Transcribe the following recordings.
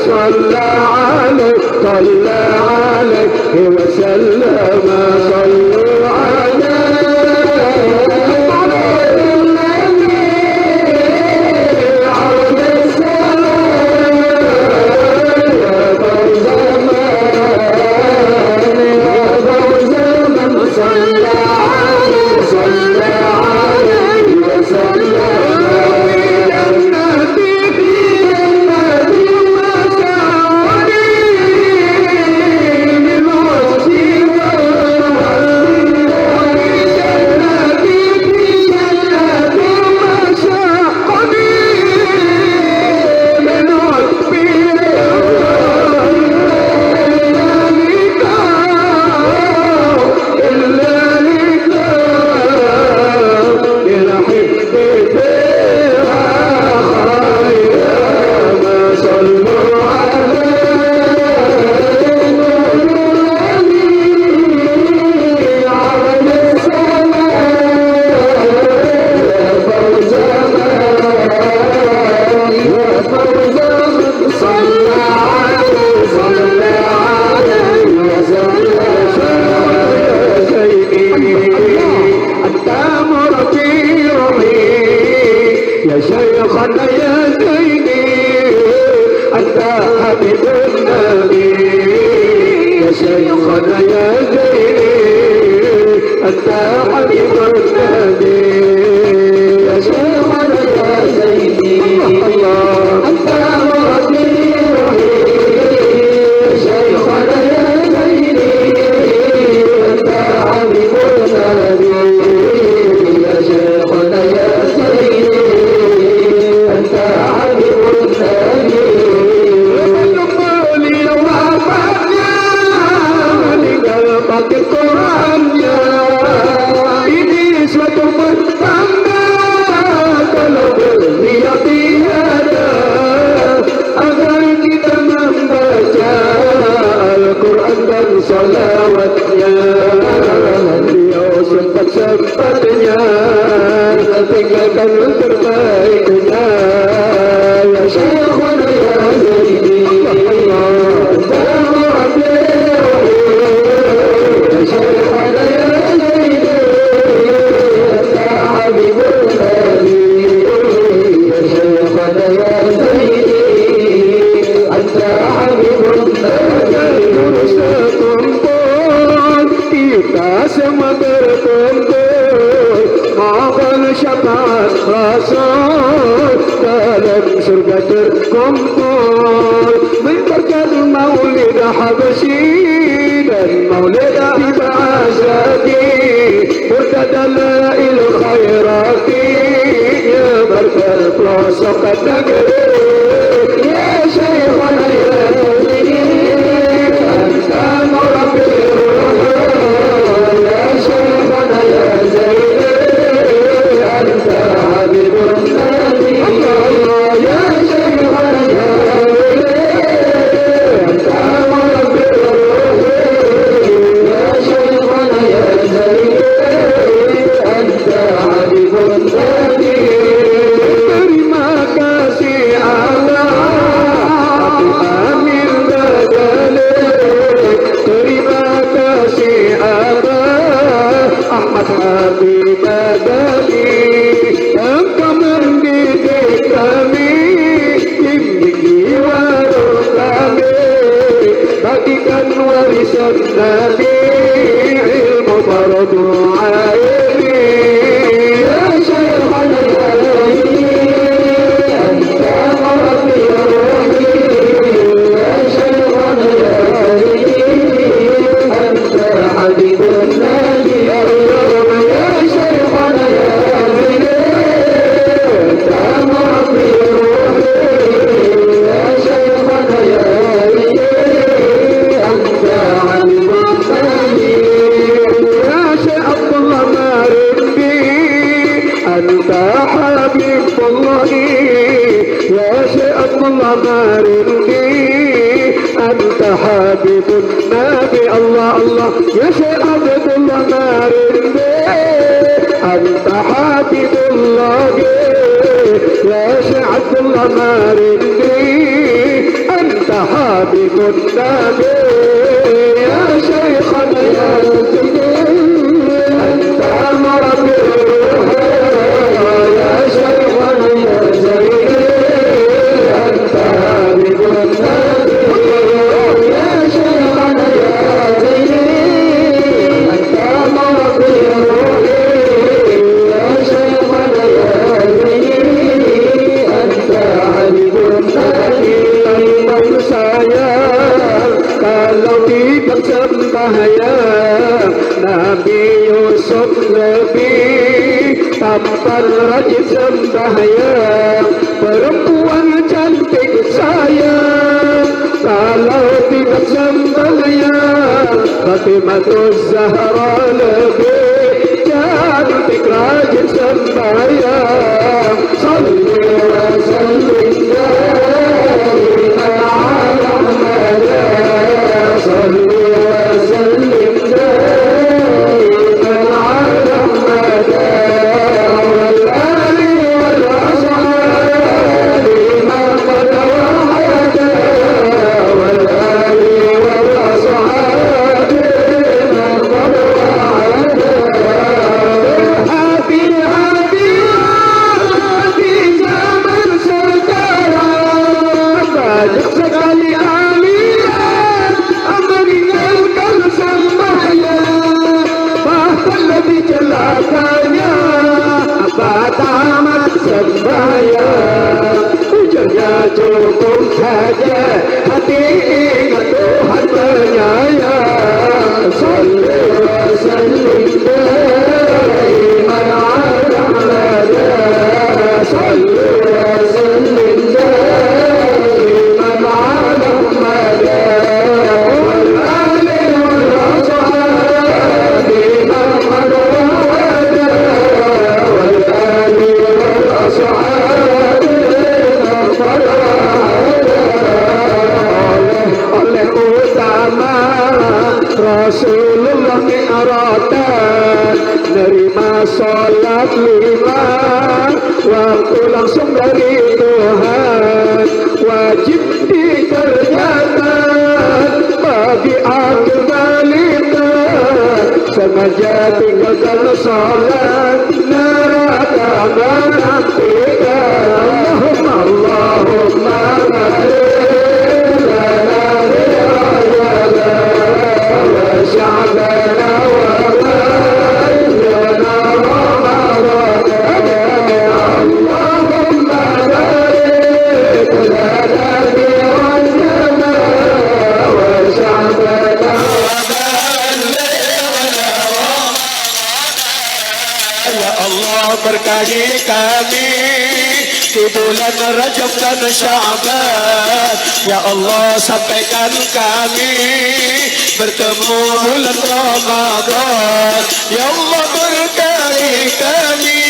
صلى صلى عليه وسلم صلوا حبيب النبي Tampan rajin sembahyang, perempuan cantik sayang. Kalau tidak sembahyang, Fatimah Zahra lebih cantik rajin sembahyang. Salli wa sallim daiman ala Muhammad, salli wa sallim daiman ala Muhammad. Cukup saja hati ingat Tuhan penyayang. Salli wa sallim daiman ala Muhammad, salli wa sallim daiman ala Muhammad wal ali wal ashabi man wada wal ali wal ashabi oleh utama Rasulullah mi'ratan, nerima sholat 5 waktu langsung dari Tuhan, wajib dikerjakan bagi akil balita. Sengaja tinggalkan sholat neraka menantikan. Allahumma barik lana fi Rajab wa Sya'bana wa ballghna Ramadan. Allahumma barik lana fi Rajab wa Sya'bana wa ballghna Ramadan. Ya Allah, berkahi kami di bulan Rajab dan Sya'ban. Ya Allah, sampaikan kami bertemu bulan Ramadan. Ya Allah, berkahi kami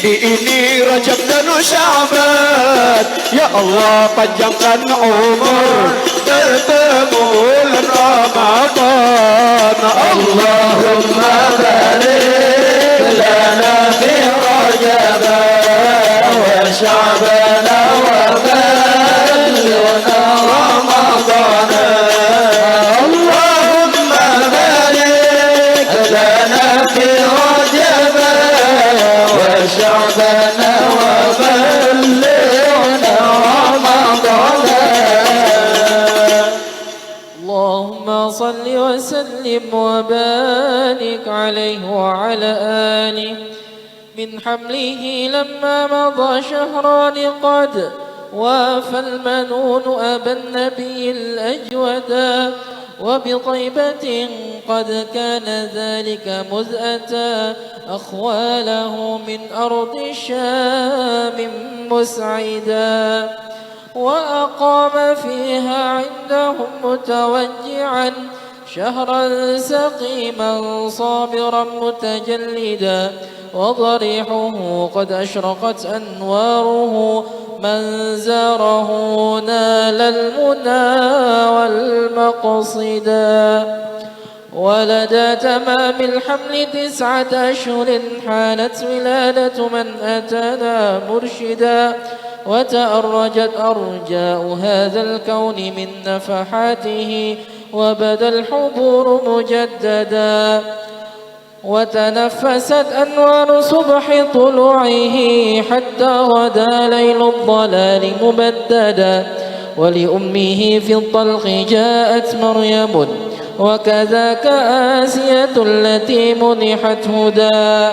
di ini Rajab dan Sya'ban. Ya Allah, panjangkan umur bertemu bulan Ramadan. Allahumma barik lana fi Rajab شعبنا وبلغنا رمضان. اللهم بارك لنا في رجب وشعبنا وبلغنا رمضان. اللهم صل وسلم وبارك عليه وعلى آله. من حمله لما مضى شهران قد وافى المنون أبا النبي الأجودا، وبطيبة قد كان ذلك مذ أتى أخواله من أرض الشام مسعدا، وأقام فيها عندهم متوجعا شهرا سقيما صابرا متجلدا، وضريحه قد أشرقت أنواره، من زاره نال المنى والمقصدا. ولدى تمام الحمل 9 أشهر حانت ولادة من أتانا مرشدا، وتأرجت أرجاء هذا الكون من نفحاته، وبدا الحبور مجددا وتنفست أنوار صبح طلوعه حتى غدا ليل الضلال مبددا ولأمه في الطلق جاءت مريم وكذاك آسية التي منحت هدى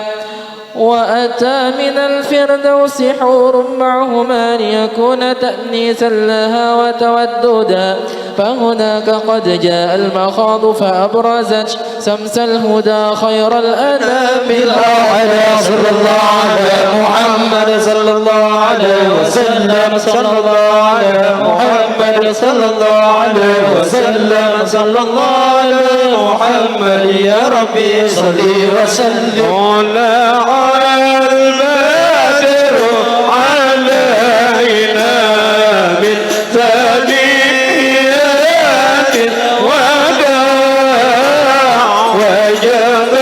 وأتى من الفردوس حور معهما ليكون تأنيسا لها وتوددا فهناك قد جاء المخاض فأبرزت سمس الهدى خير الأنام صلى الله على محمد صلى الله عليه وسلم صلى الله على محمد صلى الله عليه وسلم صلى الله على محمد يا ربي صل وسلم البدر علينا من ثنيات الوداع وجب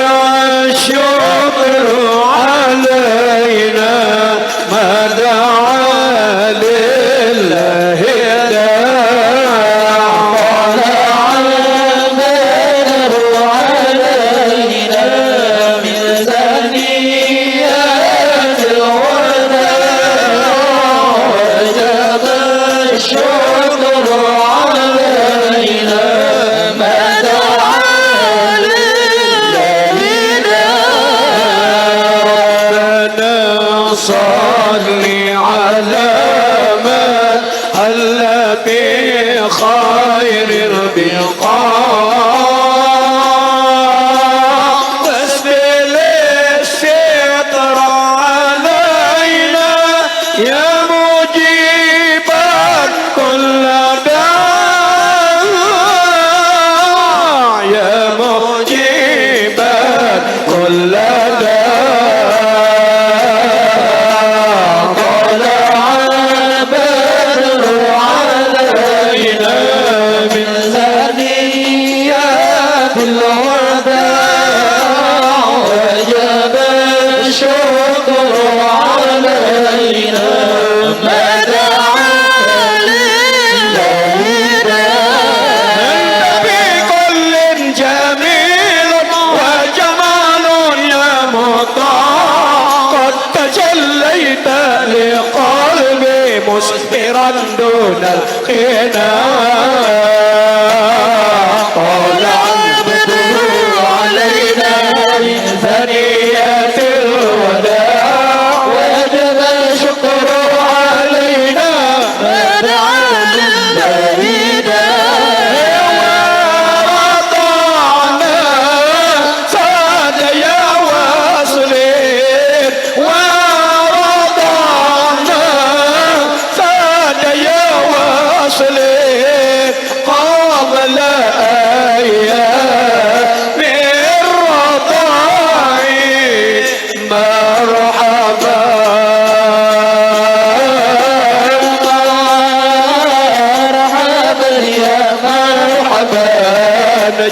الشكر علينا ما دعا لله داع طلع البدر علينا من ثنيات الوداع وجب الشكر علينا ما دعا لله ربنا صل على من هل بخير البقاع تسبل الستر علينا يا مجيبا كل داع يا مجيبا كل داع طلع البدر علينا من ثنيات الوداع وجب الشكر علينا ما دعا لله النبي كل جميل وجمال يا مطاع قد تجليت لقلبي مسفرا دون الخناق طلع البدر علينا من ثنيات الوداع وجب الشكر علينا ما دعا لله ورضعنا ساد يا واصلين ورضعنا ساد يا واصلين قبل أيام الرضاع مرحبا مرحبا يا مرحبا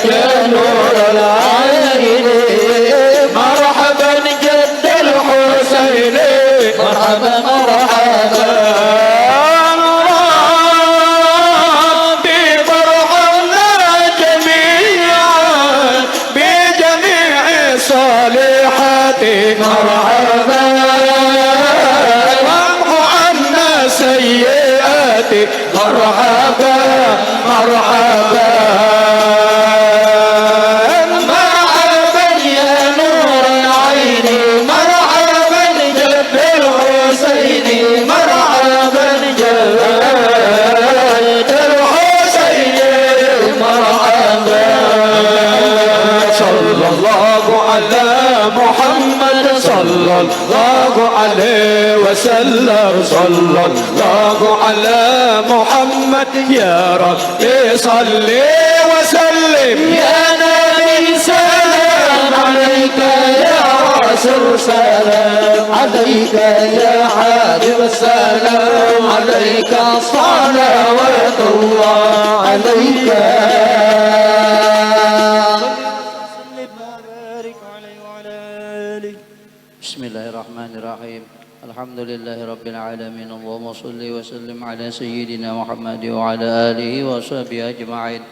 يا نور العين مرحبا جد الحسين مرحبا مرحبا ربي فرحنا جميعا بجميع الصالحات مرحبا وامحو عنا سيئات مرحبا مرحبا مرحبا يا نور العين مرحبا جد الحسين مرحبا جد الحسين مرحبا صلى الله على محمد صلى الله عليه وسلم صلى الله على محمد يا ربي صل وسلم يا نبي سلام عليك يا رسول سلام عليك يا حبيب السلام عليك صلوات الله عليك بسم الله الرحمن الرحيم الحمد لله رب العالمين اللهم صل وسلم على سيدنا محمد وعلى آله وصحبه أجمعين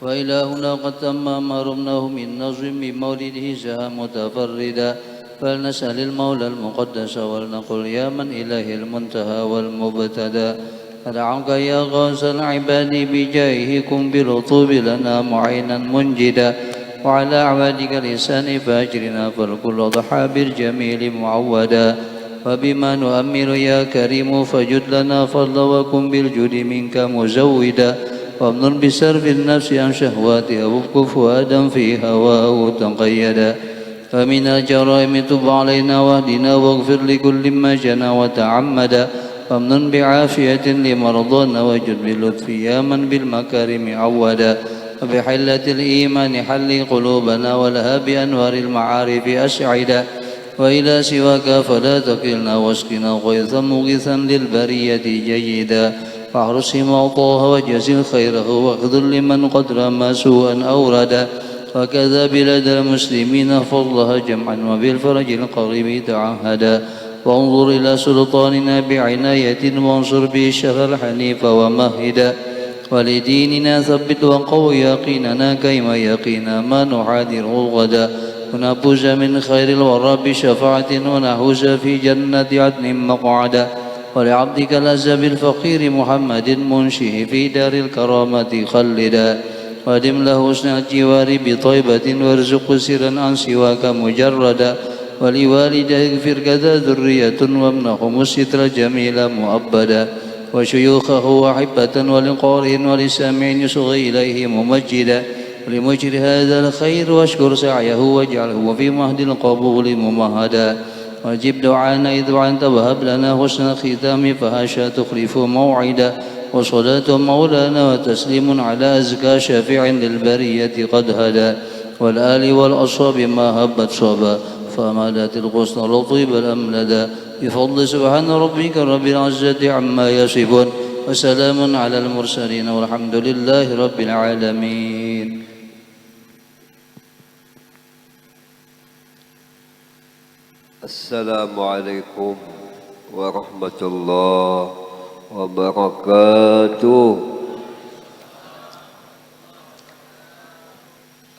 وإلهنا قد تم ما رمناه من نظم بمولده جاء متفردا فلنسأل المولى المقدس ولنقل يا من إله المنتهى والمبتدى أدعوك يا غاث العباد بجاهه كن بالرطوب لنا معينا منجدا وعلى أعوادك لسان فاجرنا فالكل ضحى بالجميل معودا وبما نؤمل يا كريم فجد لنا فضلا وكن بالجود منك مزودا وامنن بسرف النفس عن شهواتها وابق فؤادا في هواه تنقيدا فمن الجرائم تب علينا واهدنا واغفر لكل ما جنى وتعمدا وامنن بعافية لمرضانا وجد باللطف يا من بالمكارم عودا وبحلة الإيمان حل قلوبنا ولها بأنوار المعارف أسعدا وإلى سواك فلا تكلنا واسقنا غيثا مغيثا للبرية جيدا فاحرسهم وطوها وجزل خيره واخذل لمن قد رمى سوءا أوردا وكذا بلاد المسلمين فضلها جمعا وبالفرج القريب تعهدا وانظر إلى سلطاننا بعناية وانصر به الشر الحنيف ومهدا ولديننا ثبت وقو يقيننا كيما يقينا ما نحاذره غدا ونفوز من خير الورى بشفاعة ونحوز في جنة عدن مقعدا ولعبدك الأزب الفقير محمد منشه في دار الكرامة خلدا وادم له حسن الجوار بطيبة وارزق سرا عن سواك مجردا ولوالديه اغفر كذا ذرية وامنحهم الستر جميلا مؤبدا وشيوخه وأحبة ولقارئ ولسامع يصغي إليه ممجدا ولمجر هذا الخير واشكر سعيه واجعله في مهد القبول ممهدا وجب دعانا إذ دعانت وهب لنا حسن الختام فهاشا تخلف موعدا وصلاة مولانا وتسليم على أزكى شافع للبرية قد هدى والآل والأصحاب ما هبت صبا فمالت الغصن لطيب الأملدا بفضل سبحان ربك رب العزة عما يصفون وسلام على المرسلين والحمد لله رب العالمين. السلام عليكم ورحمة الله وبركاته.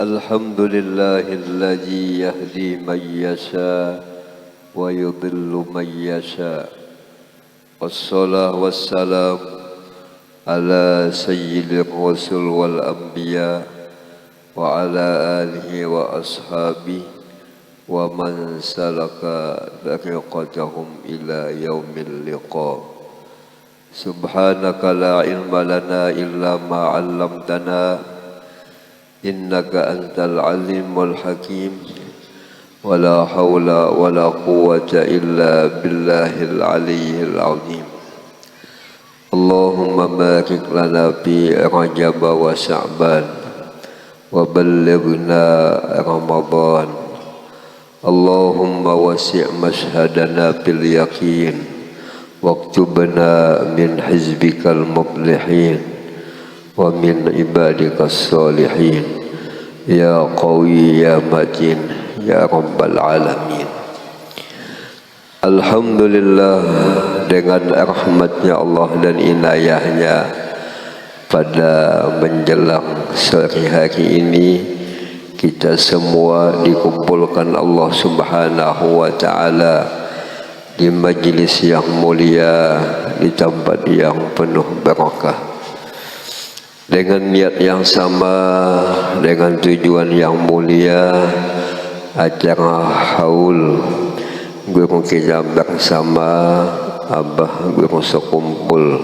الحمد لله الذي يهدي من يشاء ويضل من يشاء والصلاة والسلام على سيد الرسل والأنبياء وعلى آله وأصحابه ومن سلك طريقتهم إلى يوم اللقاء. سبحانك لا علم لنا إلا ما علمتنا إنك أنت العليم الحكيم ولا حول ولا قوة إلا بالله العلي العظيم. اللهم بارك لنا في رجب وشعبان وبلغنا رمضان. اللهم وسع مشهدنا باليقين واكتبنا من حزبك المفلحين ومن عبادك الصالحين يا قوي يا متين ya Rabbal Alamin. Alhamdulillah, dengan rahmatnya Allah dan inayahnya pada menjelang sore hari ini kita semua dikumpulkan Allah Subhanahu wa Ta'ala di majlis yang mulia, di tempat yang penuh barakah, dengan niat yang sama, dengan tujuan yang mulia. Acara haul guru kita bersama Abah Guru Sekumpul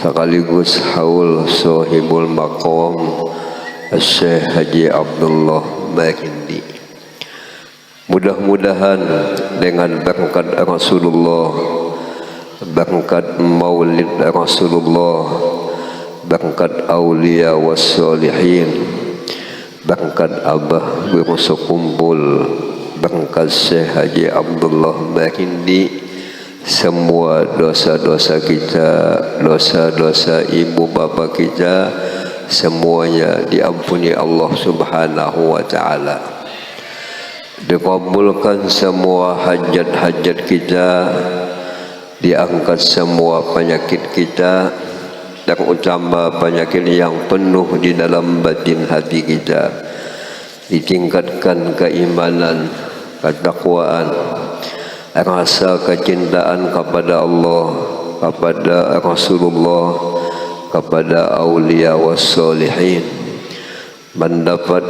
sekaligus haul Sohibul Maqam Syekh Haji Abdullah Marindi. Mudah-mudahan dengan berkat Rasulullah, berkat maulid Rasulullah, berkat awliya wassalihin, berkat Abah Guru Sekumpul, berkat Syekh Haji Abdullah Marindi, semua dosa-dosa kita, dosa-dosa ibu bapa kita, semuanya diampuni Allah Subhanahu wa Ta'ala. Dikabulkan semua hajat-hajat kita, diangkat semua penyakit kita, terutama penyakit yang penuh di dalam batin hati kita, ditingkatkan keimanan, ketakwaan, rasa kecintaan kepada Allah, kepada Rasulullah, kepada aulia wassalihin, mendapat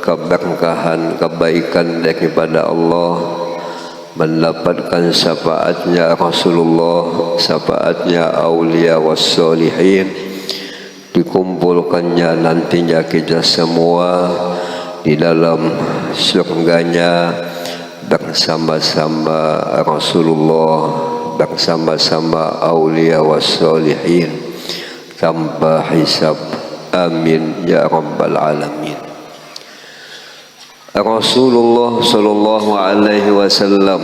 keberkahan, kebaikan daripada Allah, mendapatkan syafaatnya Rasulullah, syafaatnya aulia wassalihin, dikumpulkannya nantinya kita semua di dalam surganya bersama-sama Rasulullah, bersama-sama aulia wassalihin tanpa hisab. Amin ya rabbal alamin. Rasulullah sallallahu alaihi wasallam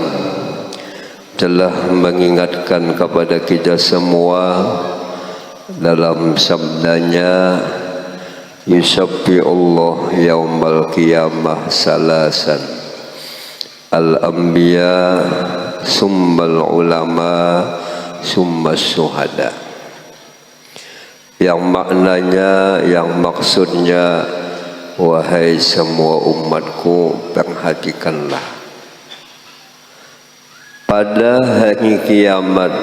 telah mengingatkan kepada kita semua dalam sabdanya, yusabbi'ullah yaumal qiyamah salasan, al-anbiya summal ulama summas syuhada. Yang maknanya, yang maksudnya, wahai semua umatku, perhatikanlah. Pada hari kiamat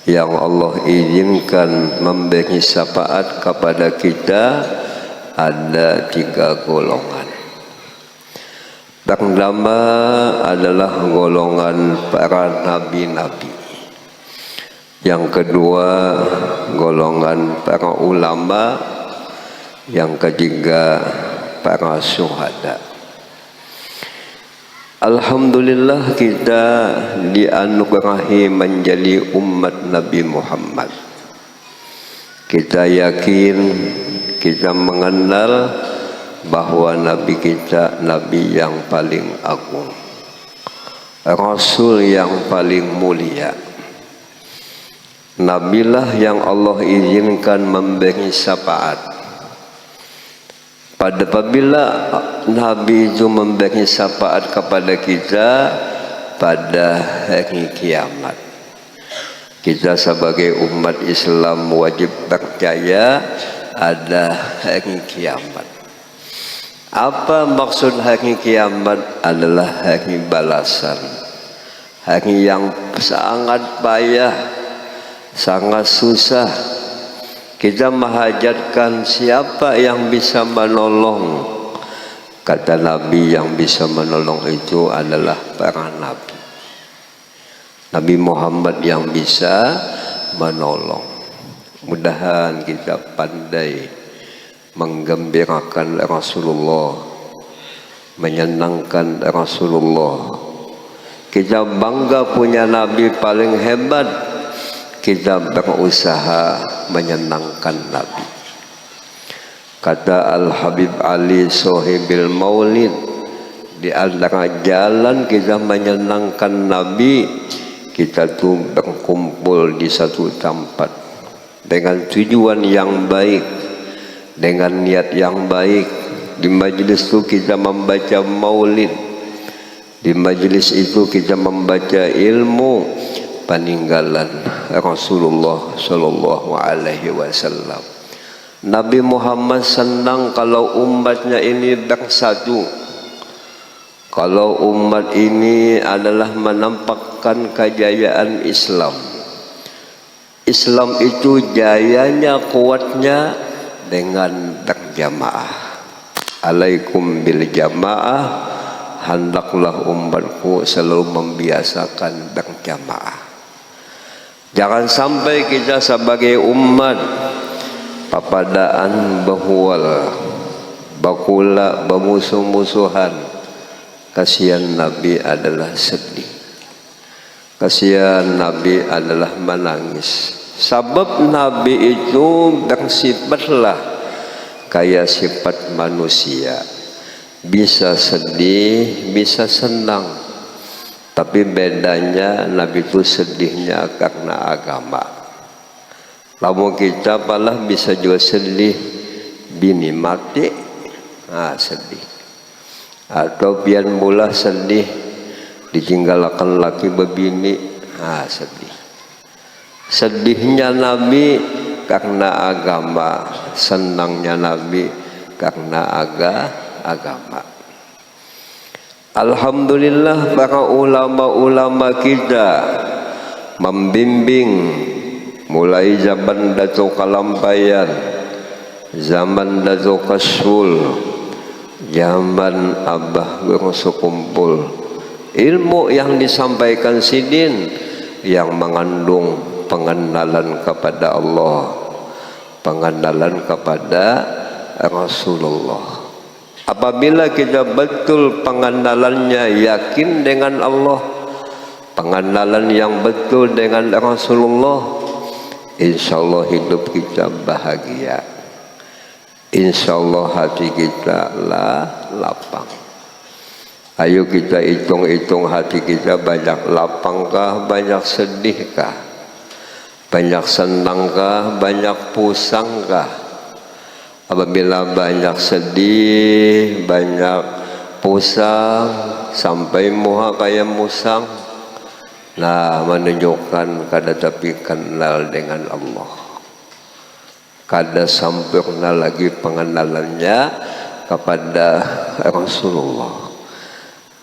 yang Allah izinkan memberi syafaat kepada kita, ada 3 golongan. Pertama adalah golongan para nabi-nabi. Yang kedua golongan para ulama. Yang ketiga para syuhada. Alhamdulillah kita dianugerahi menjadi umat Nabi Muhammad. Kita yakin, kita mengenal bahwa Nabi kita Nabi yang paling agung, Rasul yang paling mulia. Nabilah yang Allah izinkan memberi syafaat. Apabila Nabi itu memberi syafaat kepada kita pada hari kiamat, kita sebagai umat Islam wajib percaya ada hari kiamat. Apa maksud hari kiamat? Adalah hari balasan, hari yang sangat payah, sangat susah. Kita menghajatkan siapa yang bisa menolong. Kata Nabi, yang bisa menolong itu adalah para nabi. Nabi Muhammad yang bisa menolong. Mudahan kita pandai menggembirakan Rasulullah, menyenangkan Rasulullah. Kita bangga punya Nabi paling hebat. Kita berusaha menyenangkan Nabi. Kata Al-Habib Ali Sohibil Maulid, di antara jalan kita menyenangkan Nabi, kita tuh berkumpul di satu tempat dengan tujuan yang baik, dengan niat yang baik. Di majelis itu kita membaca maulid, di majelis itu kita membaca ilmu peninggalan Rasulullah sallallahu alaihi wasallam. Nabi Muhammad senang kalau umatnya ini bersatu. Kalau umat ini adalah menampakkan kejayaan Islam. Islam itu jayanya, kuatnya dengan berjamaah. Alaikum bil jamaah, hendaklah umatku selalu membiasakan berjamaah. Jangan sampai kita sebagai umat papadaan bahual, bakula, bermusuh-musuhan. Kasihan Nabi adalah sedih. Kasihan Nabi adalah menangis. Sebab Nabi itu bersifatlah kayak sifat manusia. Bisa sedih, bisa senang. Tapi bedanya Nabi itu sedihnya karena agama. Lalu kita malah bisa juga sedih, bini mati, sedih. Atau pian mula sedih, ditinggalkan laki bebini, sedih. Sedihnya Nabi karena agama, senangnya Nabi karena agama. Alhamdulillah para ulama-ulama kita membimbing mulai zaman Datuk Kalampayan, zaman Datuk Kasul, zaman Abah Guru Sekumpul. Ilmu yang disampaikan sidin yang mengandung pengenalan kepada Allah, pengenalan kepada Rasulullah. Apabila kita betul pengenalannya yakin dengan Allah, pengenalan yang betul dengan Rasulullah, insya Allah hidup kita bahagia, insya Allah hati kita lapang. Ayo kita hitung-hitung hati kita, banyak lapangkah, banyak sedihkah, banyak senangkah, banyak pusangkah? Apabila banyak sedih, banyak pusang, sampai muha kayak musang, nah menunjukkan kada tapi kenal dengan Allah, kada sempurna lagi pengenalannya kepada Rasulullah.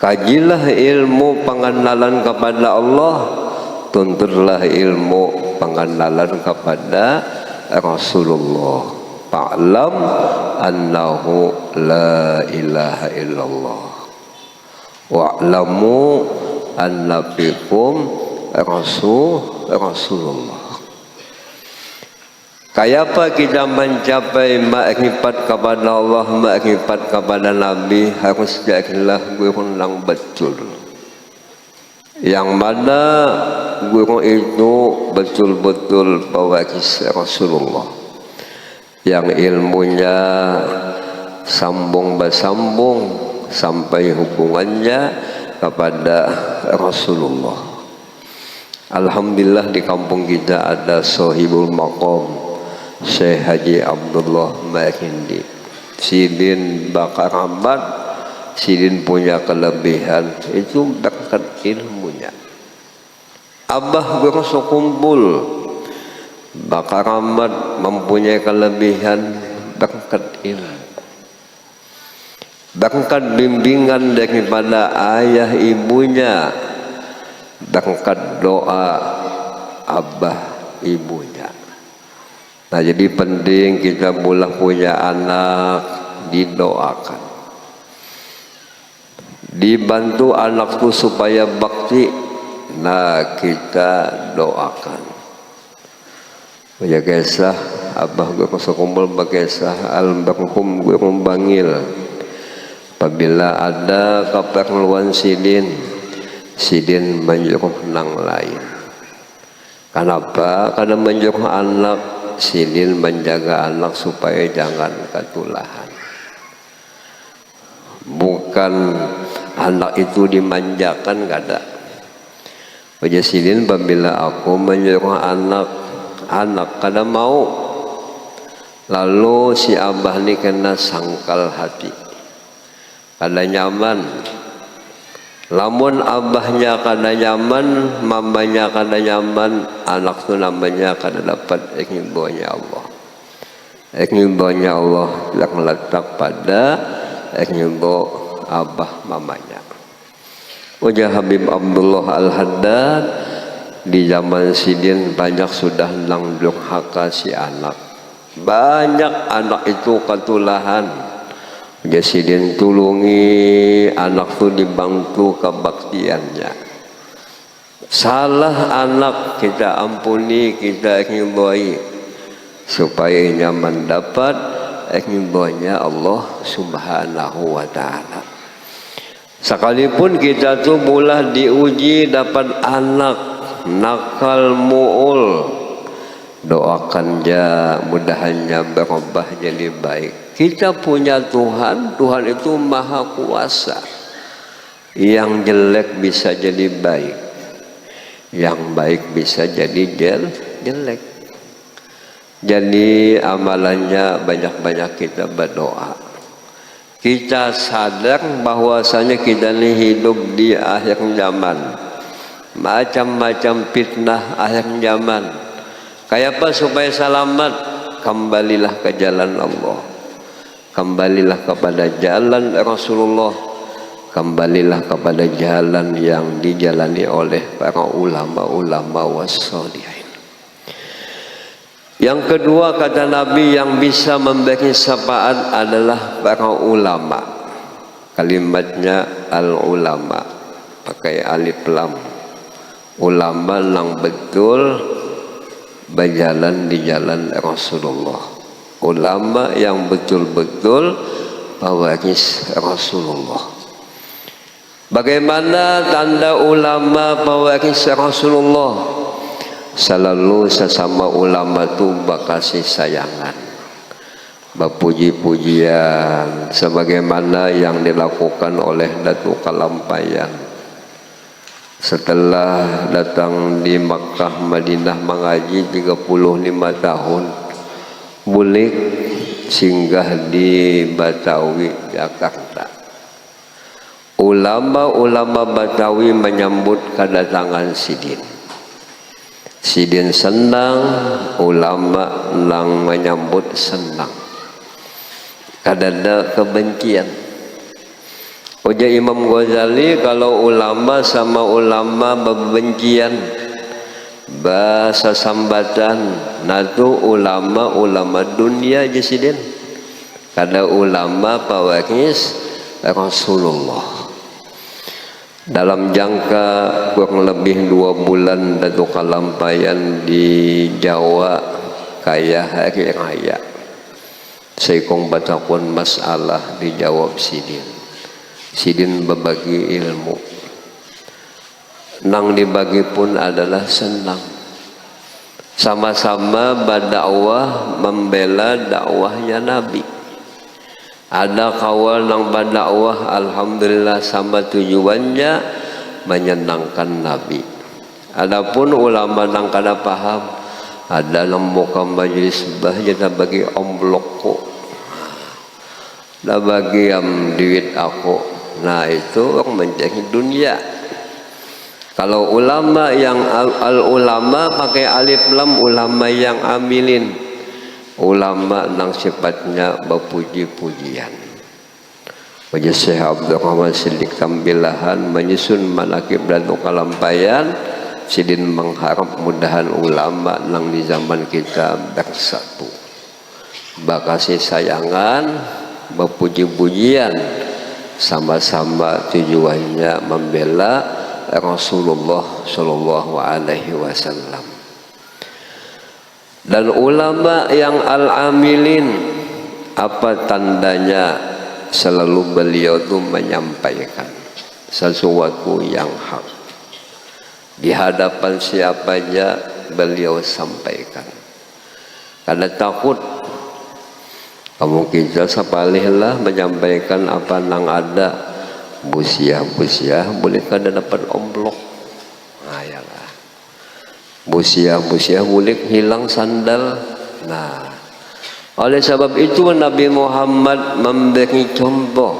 Kajilah ilmu pengenalan kepada Allah, tuntutlah ilmu pengenalan kepada Rasulullah. Fa'lam annahu la ilaha illallah wa'lamu anna fikum Rasulullah. Kayapa kita mencapai makrifat kepada Allah, makrifat kepada Nabi, harus jadilah guru yang betul, yang mana guru itu betul-betul pewaris Rasulullah, yang ilmunya sambung bersambung sampai hubungannya kepada Rasulullah. Alhamdulillah di kampung kita ada Sohibul Maqam Syekh Haji Abdullah Mahindi. Sidin bakar Ahmad, sidin punya kelebihan itu berkat ilmunya. Abah Guru Sekumpul bakar Ahmad mempunyai kelebihan berkat ilmu, berkat bimbingan daripada ayah ibunya, berkat doa abah ibunya. Nah, jadi penting kita mula punya anak didoakan, dibantu anak itu supaya bakti. Nah, kita doakan. Ya kisah Abah Guru Sekumpul berkisah almarhum Guru Bangil. Apabila ada keperluan sidin, sidin menyuruh nang lain. Kenapa? Karena menyuruh anak, sidin menjaga anak supaya jangan ketulahan. Bukan anak itu dimanjakan, kada. Wajah sidin apabila aku menyuruh anak kada mau, lalu si abah ni kena sangkal hati, kada nyaman. Lamun abahnya kada nyaman, mamanya kada nyaman, anak tu namanya kada dapat ikhibahnya Allah. Ikhibahnya Allah yang letak pada ikhibah abah mamanya. Wajah Habib Abdullah Al-Haddad di zaman sidin banyak sudah nang durhaka si anak. Banyak anak itu ketulahan. Wajah sidin tulungi anak itu, dibantu kebaktiannya. Salah anak kita ampuni, kita ikhibai supaya ia mendapat ikhibahnya Allah Subhanahu wa ta'ala. Sekalipun kita tu mula diuji dapat anak nakal mu'ul, doakan dia mudahannya berubah jadi baik. Kita punya Tuhan, Tuhan itu maha kuasa. Yang jelek bisa jadi baik, yang baik bisa jadi jelek. Jadi amalannya banyak-banyak kita berdoa. Kita sadar bahwasanya kita ini hidup di akhir zaman. Macam-macam fitnah akhir zaman. Kayak apa supaya selamat? Kembalilah ke jalan Allah, kembalilah kepada jalan Rasulullah, kembalilah kepada jalan yang dijalani oleh para ulama-ulama wassalihin. Yang kedua, kata Nabi, yang bisa memberi syafaat adalah para ulama. Kalimatnya al-ulama, pakai alif lam. Ulama yang betul berjalan di jalan Rasulullah, ulama yang betul-betul pewaris Rasulullah. Bagaimana tanda ulama pewaris Rasulullah? Selalu sesama ulama itu berkasih sayangan, berpuji-pujian sebagaimana yang dilakukan oleh Datuk Kalampayan setelah datang di Makkah Madinah mengaji 35 tahun, bulik singgah di Batawi Jakarta. Ulama-ulama Batawi menyambut kedatangan Sidin. Sidin senang, ulama nang menyambut senang. Kadada kebencian. Ujar Imam Ghazali, kalau ulama sama ulama bebencian, bahasa sambatan, natu ulama dunia je Sidin. Kada ulama pewaris Rasulullah. Dalam jangka kurang lebih 2 bulan Datuk Kalampayan di Jawa kaya hari raya. Seikong batakun masalah dijawab Sidin. Sidin berbagi ilmu. Nang dibagi pun adalah senang. Sama-sama berdakwah membela dakwahnya Nabi. Ada kawal nang berdakwah alhamdulillah sama tujuannya menyenangkan Nabi. Adapun ulama nang kada paham, ada nang muka majlis bah kita bagi omblokku, dah bagi duit aku. Nah itu orang mencari dunia. Kalau ulama yang al-ulama pakai alif lam, ulama yang amilin, ulama nang sifatnya berpuji-pujian. Wajah Syekh Abdurrahman Siddiq Kambilahan menyusun manakib Datuk Kalampayan. Sidin mengharap mudahan ulama nang di zaman kita bersatu, berkasih sayangan, berpuji-pujian, sama-sama tujuannya membela Rasulullah Shallallahu Alaihi Wasallam. Dan ulama yang al-amilin, apa tandanya? Selalu beliau itu menyampaikan sesuatu yang hak. Di hadapan siapa aja beliau sampaikan. Karena takut kamu kita sepalihlah menyampaikan apa nang ada. Busiah-busiah boleh kada dapat omblok. Nah ya lah. Busiah-busiah boleh hilang sandal. Nah, oleh sebab itu Nabi Muhammad memberi contoh.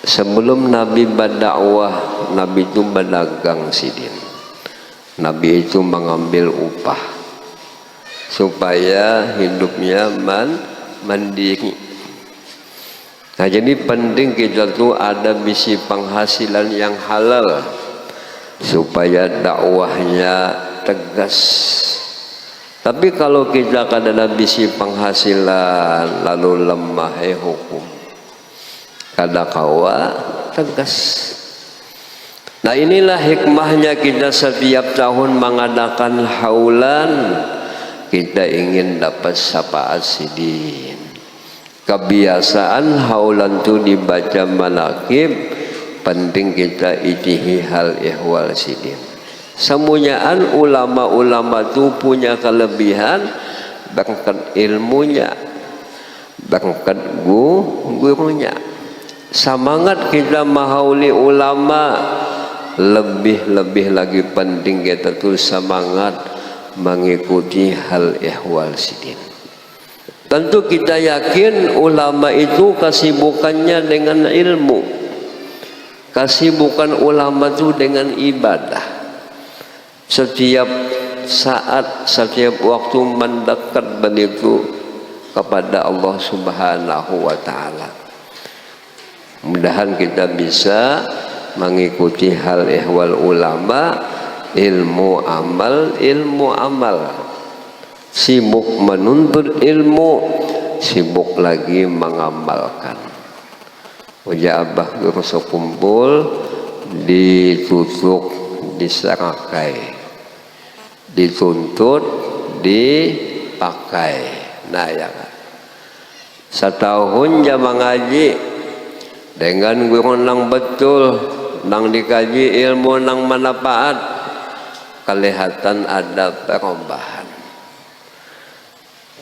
Sebelum Nabi berdakwah, Nabi itu berdagang Sidin. Nabi itu mengambil upah supaya hidupnya mandiri. Nah, jadi penting kita tuh ada bisi penghasilan yang halal supaya dakwahnya tegas. Tapi kalau kita kadang bisi penghasilan lalu lemah hukum, kada kawa tegas. Nah inilah hikmahnya kita setiap tahun mengadakan haulan. Kita ingin dapat syafaat Sidin. Kebiasaan haulan itu dibaca manakib, penting kita itihi hal ihwal Sidin. Semuanyaan ulama-ulama itu punya kelebihan berkat ilmunya, berkat gurunya. Semangat kita menghauli ulama, lebih lagi penting kita tuh semangat mengikuti hal ihwal Sidin. Tentu kita yakin ulama itu kesibukannya dengan ilmu, kesibukan ulama itu dengan ibadah. Setiap saat, setiap waktu mendekat begitu kepada Allah Subhanahu wa Ta'ala. Mudahan kita bisa mengikuti hal ihwal ulama, ilmu amal, sibuk menuntut ilmu, sibuk lagi mengamalkan. Uja abah guru kumpul ditutuk, diserakai, dituntut, dipakai. Nah ya kan, setahun jamaah ngaji dengan guru nang betul, nang dikaji ilmu nang manfaat, kelihatan ada perubahan.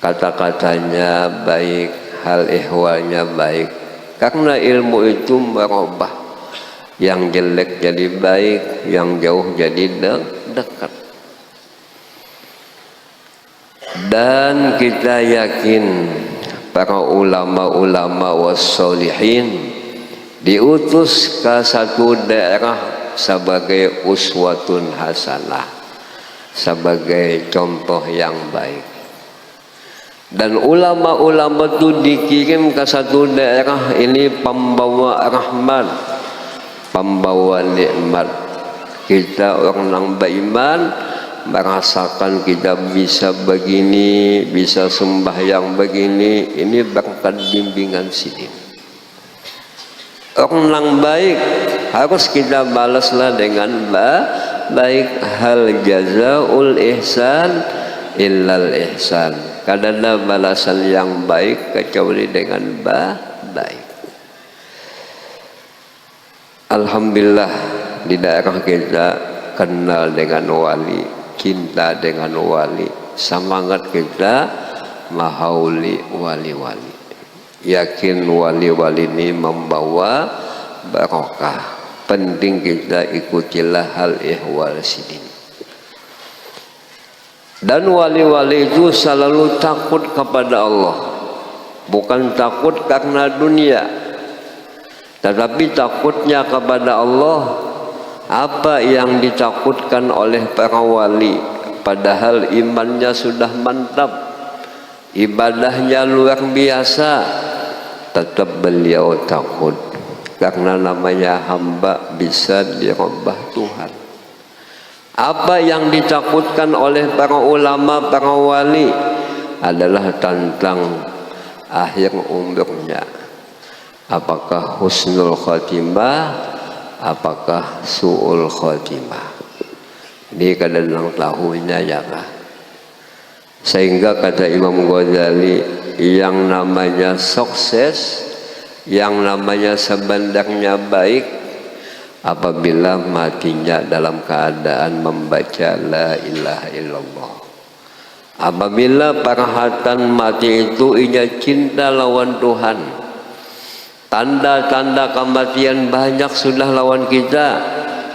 Kata-katanya baik, hal ihwalnya baik, karena ilmu itu merubah yang jelek jadi baik, yang jauh jadi dekat. Dan kita yakin para ulama-ulama wassolihin diutus ke satu daerah sebagai uswatun hasanah, sebagai contoh yang baik. Dan ulama-ulama itu dikirim ke satu daerah ini pembawa rahmat, pembawa nikmat. Kita orang beriman merasakan kita bisa begini, bisa sembahyang begini, ini berkat bimbingan sidin. Orang baik harus kita balaslah dengan baik. Hal jazaul ihsan illal ihsan. Kadang balasan yang baik kecuali dengan baik. Alhamdulillah di daerah kita kenal dengan wali, cinta dengan wali, semangat kita mahauli wali-wali. Yakin wali-wali ini membawa barokah. Penting kita ikutilah hal ihwal sidin. Dan wali-wali itu selalu takut kepada Allah, bukan takut karena dunia, tetapi takutnya kepada Allah. Apa yang ditakutkan oleh para wali, padahal imannya sudah mantap, ibadahnya luar biasa, tetap beliau takut karena namanya hamba bisa dirubah Tuhan. Apa yang ditakutkan oleh para ulama, para wali adalah tentang akhir umurnya. Apakah husnul khatimah, apakah su'ul khatimah. Ini kadang tahunya ya kah. Sehingga kata Imam Ghazali, yang namanya sukses, yang namanya sebenarnya baik, apabila matinya dalam keadaan membaca la ilaha illallah. Apabila perhatian mati itu ia cinta lawan Tuhan. Tanda-tanda kematian banyak sudah lawan kita.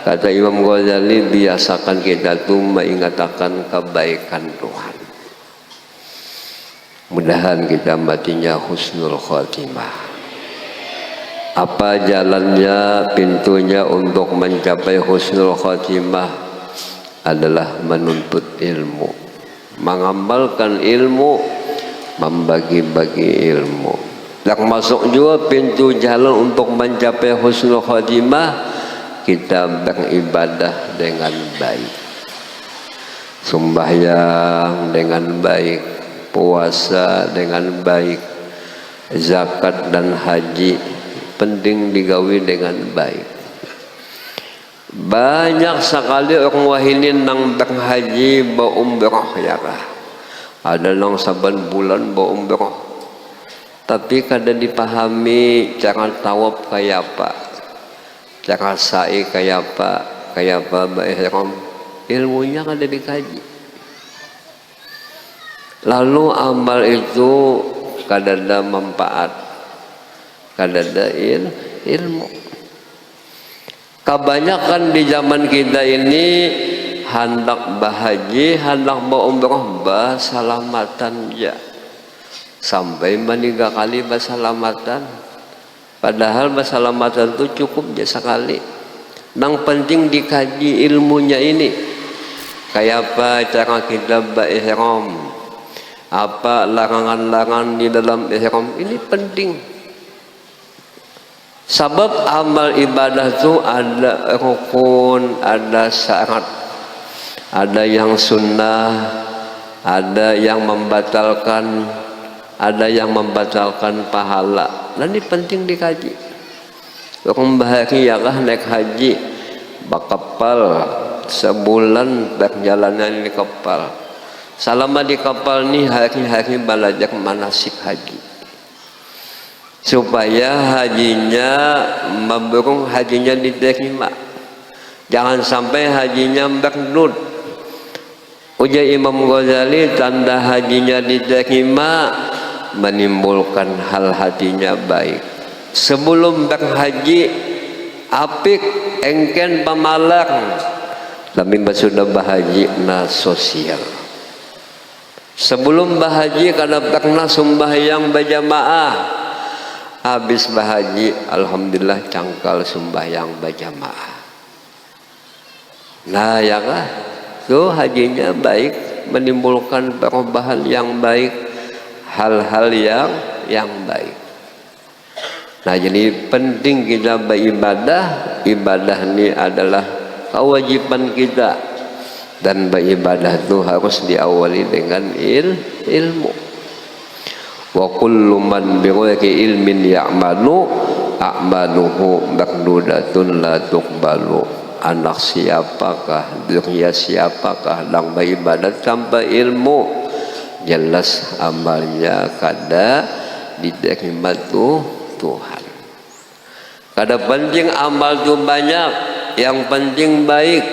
Kata Imam Ghazali, biasakan kita tuh mengingatkan kebaikan Tuhan. Mudahan kita matinya husnul khatimah. Apa jalannya, pintunya untuk mencapai husnul khatimah adalah menuntut ilmu, mengamalkan ilmu, membagi-bagi ilmu. Termasuk juga pintu jalan untuk mencapai husnul khatimah, kita beribadah dengan baik, sembahyang dengan baik, puasa dengan baik, zakat dan haji penting digawi dengan baik. Banyak sekali orang wahinin nang berhaji berumrah ya kah. Ada nang saban bulan berumrah, tapi kadang dipahami cara tawaf kayak apa, cara sa'i kayak apa ihram, ilmunya kada dikaji. Lalu amal itu kadang ada manfaat, kadang ada ilmu. Kebanyakan di zaman kita ini hendak bahaji, hendak berumrah basalamatan ya, sampai 3 kali basalamatan. Padahal basalamatan itu cukup ya sekali. Yang penting dikaji ilmunya ini. Kayak apa cara kita berihram, apa larangan-larangan di dalam ihram, ini penting. Sebab amal ibadah itu ada rukun, ada syarat, ada yang sunnah, ada yang membatalkan, ada yang membatalkan pahala. Dan ini penting dikaji. Orang bahagialah naik haji, bakapal sebulan perjalanan di kapal. Selama di kapal ni hari-hari belajar manasik haji, supaya hajinya mabrur, hajinya diterima. Jangan sampai hajinya berdud. Ujar Imam Ghazali, tanda hajinya diterima menimbulkan hal hatinya baik. Sebelum berhaji apik engken pamalang, tapi sudah berhaji na sosial. Sebelum berhaji kada pernah sembahyang berjamaah, habis berhaji alhamdulillah cangkal sembahyang berjamaah. Nah ya kah, tuh hajinya baik, menimbulkan perubahan yang baik, hal-hal yang baik. Nah jadi penting kita beribadah. Ibadah ini adalah kewajiban kita, dan beribadah itu harus diawali dengan ilmu. Wa kullu man bighairi ilmin ya'malu a'maluhu maqdudatun la tuqbalu. Anak siapakah, dunia siapakah yang beribadah tanpa ilmu, jelas amalnya kada diterima Tuhan. Kada penting amal itu banyak, yang penting baik.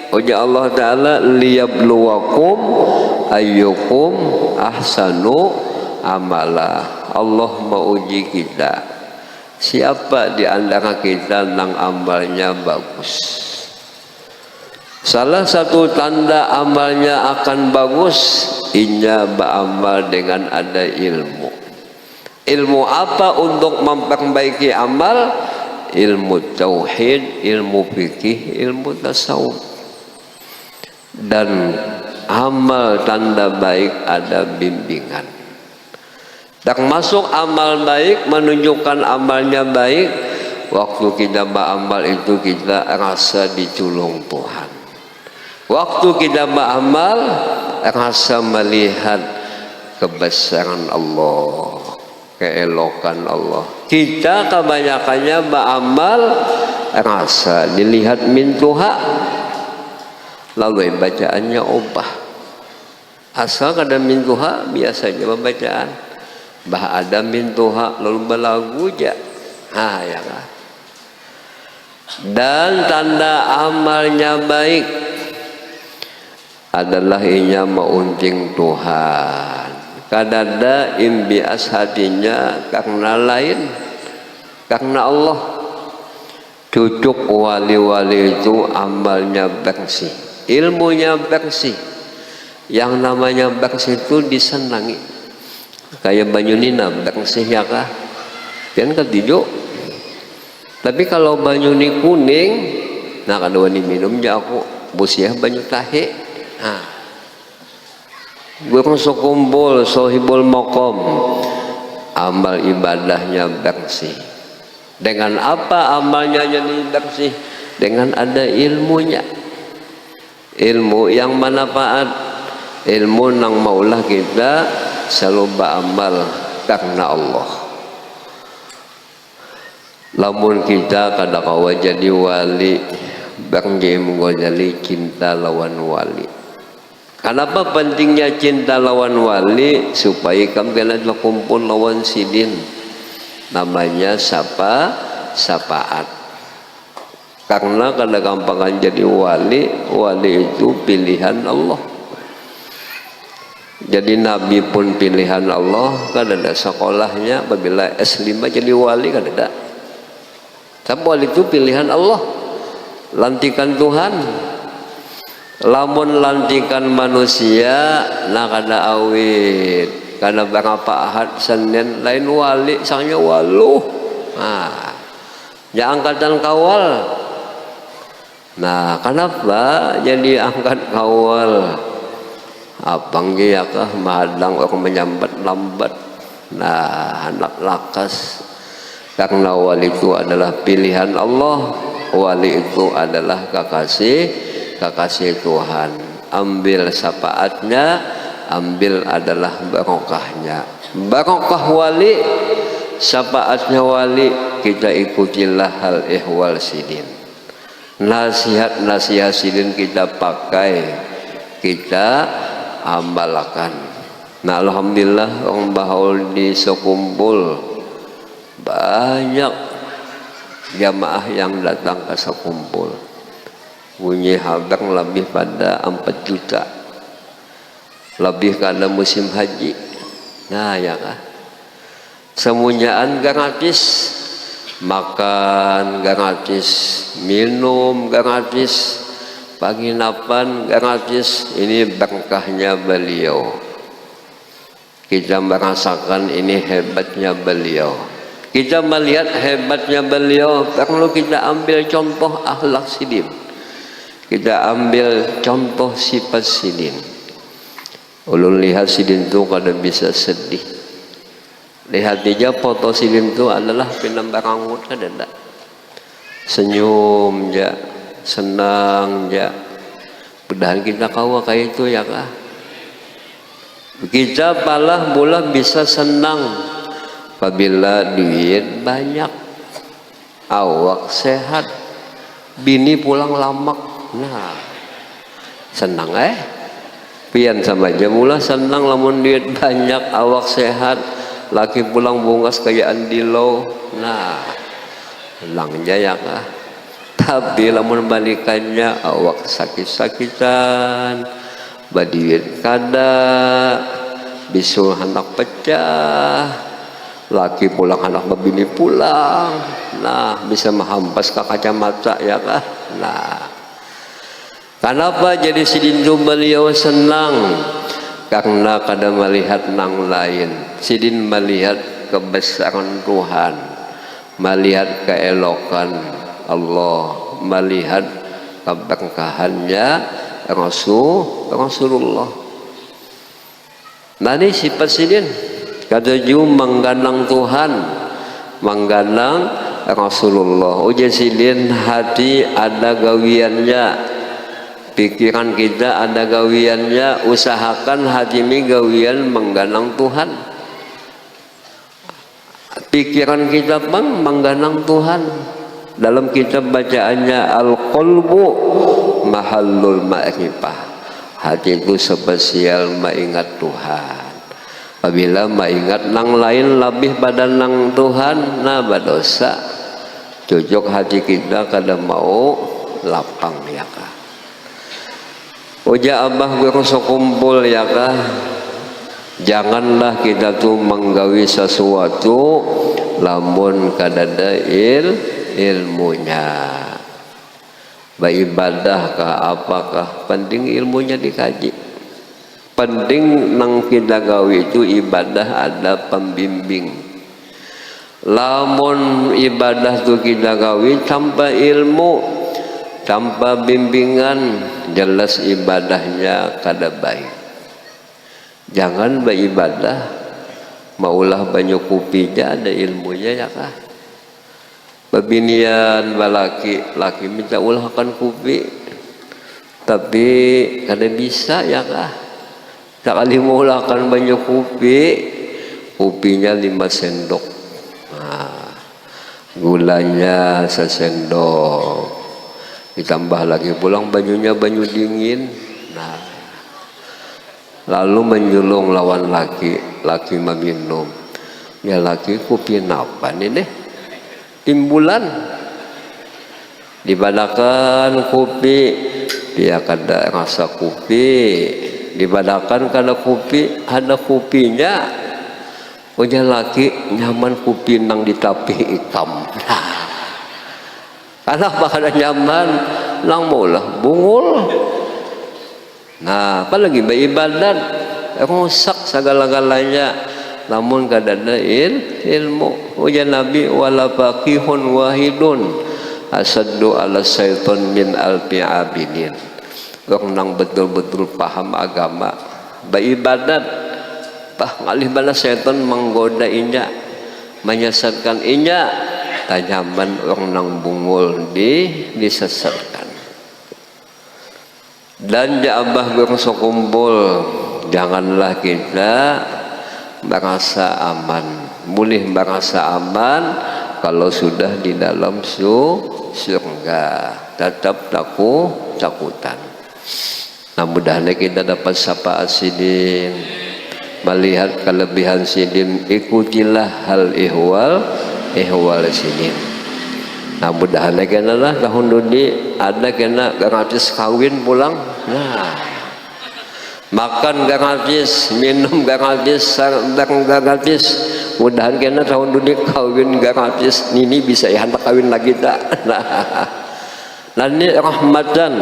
Ujar Allah Ta'ala, liyabluwakum ayyukum ahsanu amala. Allah mau uji kita, siapa di antara kita yang amalnya bagus. Salah satu tanda amalnya akan bagus, inya beramal dengan ada ilmu. Ilmu apa untuk memperbaiki amal? Ilmu tauhid, ilmu fikih, ilmu tasawuf. Dan amal tanda baik ada bimbingan. Termasuk amal baik menunjukkan amalnya baik, waktu kita beramal itu kita rasa ditolong Tuhan. Waktu kita beramal rasa melihat kebesaran Allah, keelokan Allah. Kita kebanyakannya beramal rasa dilihat min Tuhan, lalu bacaannya obah. Asal kada min Tuhan biasanya pembacaan bah ada min Tuhan lalu belagu aja. Ya kan? Dan tanda amalnya baik adalah inya maunting Tuhan. Kadada imbias hatinya karena lain, karena Allah. Cucuk wali-wali itu amalnya bersih, ilmunya bersih. Yang namanya bersih itu disenangi. Kayak banyunina bersih ya kah? Kan ketijuk. Tapi kalau banyuni kuning, nah kadang minum ja aku busiah banyu tahe. Burung sekumpul sohibul mokom, amal ibadahnya bersih. Dengan apa amalnya jadi bersih? Dengan ada ilmunya. Ilmu yang manfaat, ilmu nang maulah kita selalu beramal karena Allah. Lamun kita kada kawa jadi wali, Bang Imam Ghazali cinta lawan wali. Kenapa pentingnya cinta lawan wali? Supaya kamu kena kumpul lawan sidin, namanya syafaat. Karena kada gampangan jadi wali, wali itu pilihan Allah. Jadi Nabi pun pilihan Allah, kada ada sekolahnya. Apabila S5 jadi wali kada ada. Tapi wali itu pilihan Allah, lantikan Tuhan. Lamun lantikan manusia, nah kada awit, kada berapa ahad Senin lain wali, sangnya waluh. Ya angkatan kawal, Nah, kenapa jadi angkat kawal? Abang ya kah mahadang orang menyambat lambat. Nah, anak lakas. Karena wali itu adalah pilihan Allah. Wali itu adalah kekasih Tuhan. Ambil syafaatnya, ambil adalah barokahnya. Barokah wali, syafaatnya wali, kita ikutilah hal ihwal sidin. Nasihat sidin kita pakai, kita amalkan. Nah, alhamdulillah orang Bahaul di sekumpul banyak jamaah yang datang ke sekumpul. Bunyi habang lebih pada 4 juta. Lebih karena musim haji. Nah, ya kah? Semuanyaan gratis. Makan gratis, minum gratis, penginapan gratis. Ini berkahnya beliau. Kita merasakan ini hebatnya beliau. Kita melihat hebatnya beliau, perlu kita ambil contoh akhlak sidin. Kita ambil contoh sifat sidin. Ulun lihat sidin itu kadang bisa sedih. Lihat aja foto sidin itu adalah pinambarangut kan ada. Senyum ya, senang ya. Padahal kita kawa kayak itu ya kah? Kita malah mula bisa senang apabila duit banyak, awak sehat, bini pulang lamak. Nah, senang pian sama aja mula senang lamun duit banyak, awak sehat, laki pulang bungas kayaan dilo. Nah, langnya ya kah? Tapi lamun balikannya awak sakit-sakitan, badiwit kada, bisul anak pecah, laki pulang anak babini pulang. Nah, bisa menghampas ke kacamata ya kah? Nah, kenapa jadi sidin beliau senang? Karena kada melihat nang lain. Sidin melihat kebesaran Tuhan, melihat keelokan Allah, melihat keberkahannya Rasulullah. Nah, ini sifat sidin. Ketujuh mengganang Tuhan, mengganang Rasulullah. Ujian sidin hati ada gawiannya. Pikiran kita ada gawiannya, usahakan hati ini gawian mengganang Tuhan. Pikiran kita bang mengganang Tuhan. Dalam kitab bacaannya Al-Qalbu Mahallul Ma'rifah. Hati itu spesial mengingat Tuhan. Apabila mengingat nang lain lebih pada nang Tuhan, nah berdosa. Cocok hati kita kada mau lapang ya kah? Uja abah guru sekumpul ya kah? Janganlah kita tuh menggawi sesuatu lamun kadada ilmunya. Beribadah kah apakah penting ilmunya dikaji. Penting nang kita gawi itu ibadah ada pembimbing. Lamun ibadah tuh kita gawi tanpa ilmu, tanpa bimbingan, jelas ibadahnya kada baik. Jangan beribadah maulah banyak kupinya ada ilmunya ya kah? Babinian balaki laki minta ulahkan kupi, tapi kada bisa ya kah? Tak kali ulahkan banyak kupinya 5 sendok. Nah, gulanya 1 sendok. Ditambah lagi pulang bajunya banyu dingin. Nah, lalu menyulung lawan laki meminum. Ya laki kopi napa nih deh? Timbulan. Dibadakan kopi, dia kada rasa kopi. Dibadakan kada kopi, ada kopinya. Punya laki nyaman kopi nang ditapi ikam. Nah, kenapa kada nyaman? Lang maulah bungul. Nah, apalagi beribadat rusak segala-galanya. Namun kada ada ilmu. Ujian Nabi wala faqihun wahidun asaddu ala syaiton min alfi abidin. Orang nang betul-betul paham agama beribadat ngalih bala syaitan menggoda inya, menyesatkan inya, tanyaman orang nang bungul disesatkan. Dan abah berso kumpul, janganlah kita merasa aman, mulih merasa aman kalau sudah di dalam surga, tetap takutan. Nah, mudah-mudahan kita dapat syafaat sidin, melihat kelebihan sidin, ikutilah hal ihwal sidin. Nah, mudah-mudahan kena lah tahun ini ada kena gratis kawin pulang. Nah, makan gratis, minum gratis, sarang gratis. Mudah-mudahan kena tahun ini kawin gratis. Ini bisa ya hendak kawin lagi tak? Nah, ini rahmatan.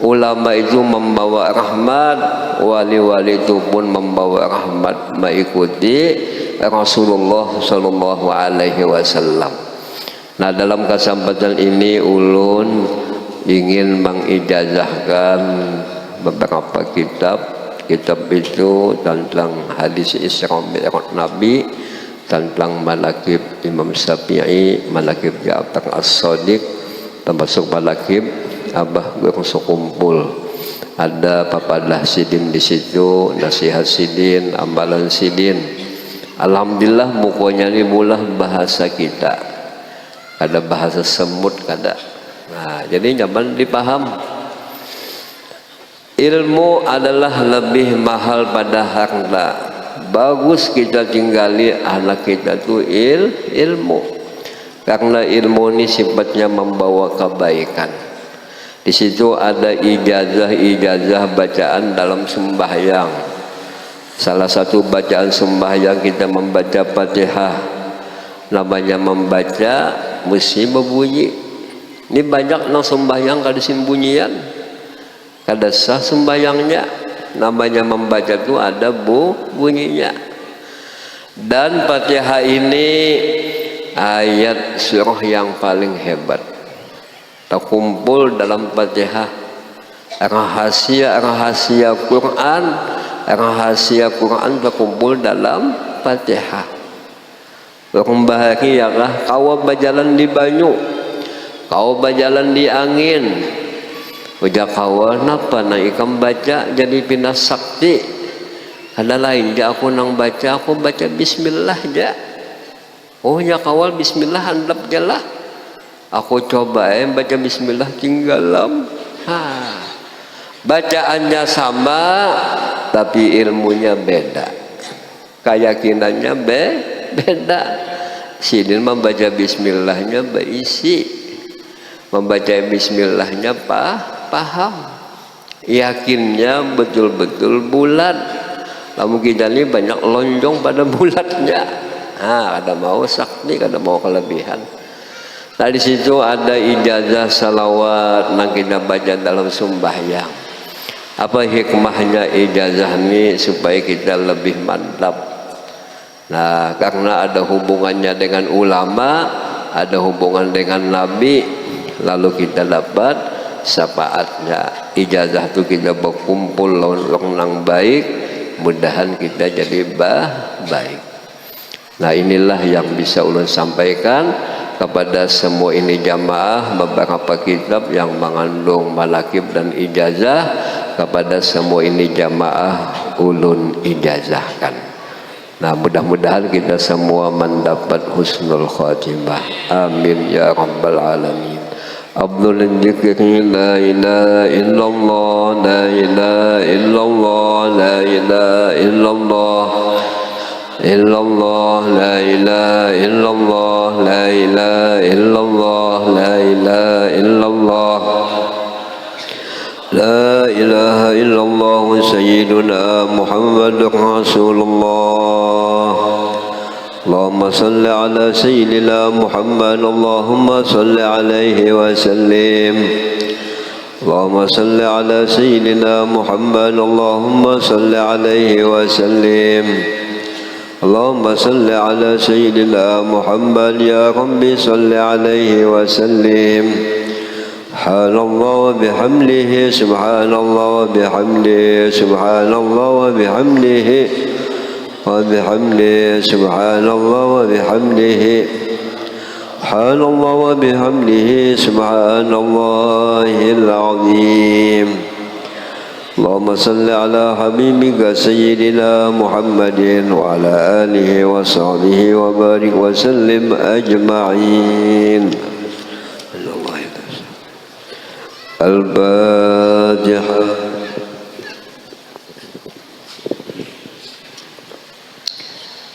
Ulama itu membawa rahmat, wali-wali itu pun membawa rahmat, mengikuti Rasulullah Sallallahu Alaihi Wasallam. Nah, dalam kesempatan ini ulun ingin mengijazahkan beberapa kitab itu tentang hadis Isra Mi'raj Nabi, tentang manaqib Imam Syafi'i, manaqib Ja'far As-Shadiq, termasuk manaqib Abah Gursu kumpul. Ada papadah sidin di situ, nasihat sidin, amalan sidin. Alhamdulillah mukonya ini mulah bahasa kita. Ada bahasa semut kada. Nah, jadi nyaman dipaham. Ilmu adalah lebih mahal pada harta. Bagus kita tinggali anak kita tuh ilmu. Karena ilmu ini sifatnya membawa kebaikan. Di situ ada ijazah bacaan dalam sembahyang. Salah satu bacaan sembahyang kita membaca Fatihah. Namanya membaca mesti berbunyi. Ini banyak nang sembahyang kada sembunyian, kada sah sembahyangnya. Namanya membaca itu ada bunyinya. Dan Fatihah ini ayat surah yang paling hebat. Terkumpul dalam Fatihah rahasia Quran terkumpul dalam Fatihah. Orang bahagiakah kau berjalan di banyu, kau berjalan di angin, ujar kau napa na ikam baca jadi pindah sakti. Ada lain ja aku nang baca, aku baca bismillah ja. Oh ya kawal bismillah handap jalah. Aku coba baca bismillah tinggalam. Bacaannya sama tapi ilmunya beda, keyakinannya beda. Sidin membaca bismillahnya berisi, membaca bismillahnya paham, yakinnya betul-betul bulat. Namun kita ini banyak lonjong pada bulatnya. Ada mau sakti, ada mau kelebihan. Nah, di situ ada ijazah salawat yang kita baca dalam sembahyang. Apa hikmahnya ijazah ini supaya kita lebih mantap? Nah, karena ada hubungannya dengan ulama, ada hubungan dengan Nabi, lalu kita dapat syafaatnya. Ijazah itu kita berkumpul orang baik, mudahan kita jadi baik. Nah, inilah yang bisa ulun sampaikan kepada semua ini jamaah, beberapa kitab yang mengandung manaqib dan ijazah kepada semua ini jamaah ulun ijazahkan. Nah, mudah-mudahan kita semua mendapat husnul khatimah. Amin ya rabbal alamin. Abdul dzikri la ilaha illallah, la ilaha illallah, la ilaha illallah. Illallah la ilaha illallah, la ilaha illallah, la ilaha illallah, la ilaha illallah sayyiduna Muhammadur Rasulullah. Allahumma salli ala sayyidina Muhammad, Allahumma salli alaihi wa sallim. Allahumma salli ala sayyidina Muhammad, Allahumma salli alaihi wa sallim. اللهم صل على سيدنا محمد يا رب صل عليه وسلم. سبحان الله وبحمده سبحان الله وبحمده سبحان الله وبحمده سبحان الله وبحمده سبحان الله وبحمده سبحان الله العظيم. اللهم صل على حبيبك سيدنا محمد وعلى آله وصحبه وبارك وسلم أجمعين. الفاتحة.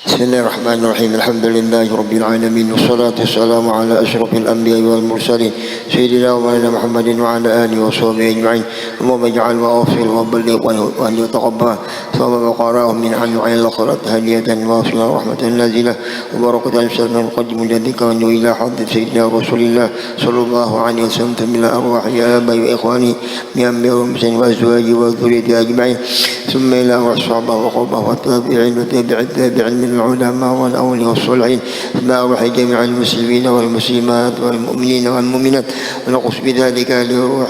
بسم الله الرحمن الرحيم. الحمد لله رب العالمين والصلاة والسلام على أشرف الأنبياء والمرسلين سيدنا ومولانا محمد وعلى آله وصحبه أجمعين. اللهم اجعل وأوصل وبلغ وأن يتقبل ثم بقراهم من عن وعين الآخرة هدية واصلة ورحمة نازلة وبركة الإسلام القديم جدك وأنه إلى حضرة سيدنا رسول الله صلى الله عليه وسلم من الأرواح يا آبائي وإخواني من أنبياء والمرسلين وأزواجي وذريتي أجمعين ثم إلى أصحابه وقربه والتابعين وتابع التابعين من العلماء والأولياء والصالحين ثم أروح جميع المسلمين والمسلمات والمؤمنين والمؤمنات ونقص بذلك لروح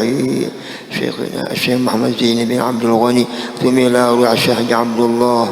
شيخنا الشيخ محمد زين بن عبد الغني ثم إلى روح الشيخ عبد الله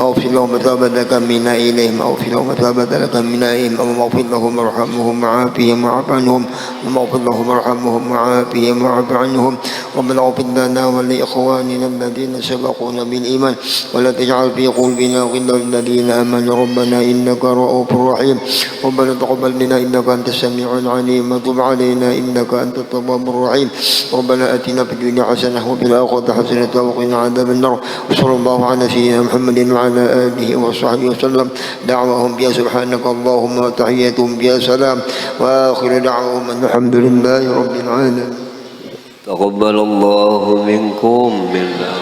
أغفر لهم وثابت منا إليهم أغفر لهم وثابت لك منا إليهم اللهم اغفر لهم وارحمهم وعافهم وعف عنهم اللهم اغفر لهم وارحمهم وعافهم وعف عنهم ربنا اغفر لنا ولإخواننا الذين سبقونا بالإيمان ولا تجعل في قلوبنا غلا للذين آمنوا ربنا إنك رؤوف رحيم ربنا تقبل منا إنك أنت السميع العليم وتب علينا إنك أنت التواب الرحيم ربنا آتنا في الدنيا حسنة وفي الآخرة حسنة وقنا عذاب النار وصلى الله على سيدنا محمد وعلى آله وصحبه وسلم دعواهم بها سبحانك اللهم وتحياتهم بها سلام وآخر دعواهم أن الحمد لله رب العالمين. تقبل الله منكم منا